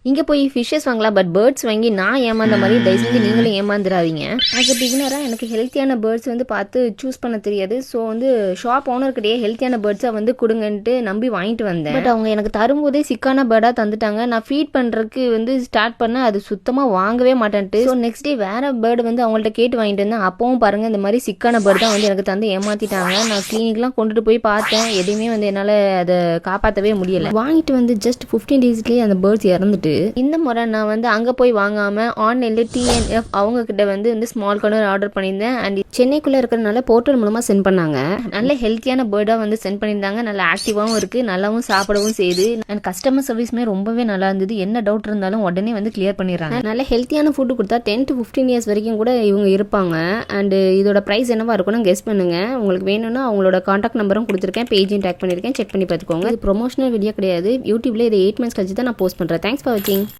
இங்கே போய் ஃபிஷ்ஷஸ் வாங்கலாம், பட் பேர்ட்ஸ் வாங்கி நான் ஏமாந்த மாதிரி தயவு செஞ்சு நீங்களும் ஏமாந்துடாதீங்க. ஆஸ் அ பிகினராக எனக்கு ஹெல்த்தியான பேர்ட்ஸ் வந்து பார்த்து சூஸ் பண்ண தெரியாது. ஸோ வந்து ஷாப் ஓனர்கிட்டயே ஹெல்த்தியான பேர்ட்ஸை வந்து கொடுங்கன்ட்டு நம்பி வாங்கிட்டு வந்தேன். பட் அவங்க எனக்கு தரும்போதே சிக்கான பேர்டாக தந்துட்டாங்க. நான் ஃபீட் பண்ணுறதுக்கு வந்து ஸ்டார்ட் பண்ண அது சுத்தமாக வாங்கவே மாட்டேன்ட்டு. ஸோ நெக்ஸ்ட் டே வேற பேர்டு வந்து அவங்கள்ட்ட கேட்டு வாங்கிட்டு வந்தேன். அப்பவும் பாருங்கள் இந்த மாதிரி சிக்கான பேர்டு தான் வந்து எனக்கு தந்து ஏமாற்றிட்டாங்க. நான் கிளினிக்லாம் கொண்டுட்டு போய் பார்த்தேன், எதையுமே வந்து என்னால் அதை காப்பாற்றவே முடியலை. வாங்கிட்டு வந்து ஜஸ்ட் 15 டேஸ்லேயே அந்த பேர்ட்ஸ் இறந்துட்டு. இந்த முறை நான் வந்து அங்கே போய் வாங்காமல் ஆன்லைனில் TNF அவங்க கிட்ட வந்து ஸ்மால் கார்னர் ஆர்டர் பண்ணியிருந்தேன். அண்ட் சென்னைக்குள்ளே இருக்கிறனால போர்ட்டல் மூலமாக சென்ட் பண்ணாங்க. நல்ல ஹெல்த்தியான பேர்டாக வந்து சென்ட் பண்ணியிருந்தாங்க. நல்ல ஆக்டிவாகவும் இருக்குது, நல்லாவும் சாப்பிடவும் செய்யுது. அண்ட் கஸ்டமர் சர்வீஸுமே ரொம்பவே நல்லா இருந்தது. என்ன டவுட் இருந்தாலும் உடனே வந்து கிளியர் பண்ணிடுறாங்க. நல்ல ஹெல்த்தியான ஃபுட்டு கொடுத்தா 10 to 15 இயர்ஸ் வரைக்கும் கூட இவங்க இருப்பாங்க. அண்ட் இதோட ப்ரைஸ் என்னவா இருக்கும்னு கெஸ் பண்ணுங்க. உங்களுக்கு வேணும்னா அவங்களோட கான்டாக்ட் நம்பரும் கொடுத்துருக்கேன், பேஜையும் டேக் பண்ணியிருக்கேன், செக் பண்ணி பார்த்துக்கோங்க. இது ப்ரொமோஷனல் வீடியோ கிடையாது. யூடியூப்ல இதை 8 months கழிச்சு தான் நான் போஸ்ட் பண்ணுறேன். தேங்க்ஸ் ஃபார் வாட்சிங்.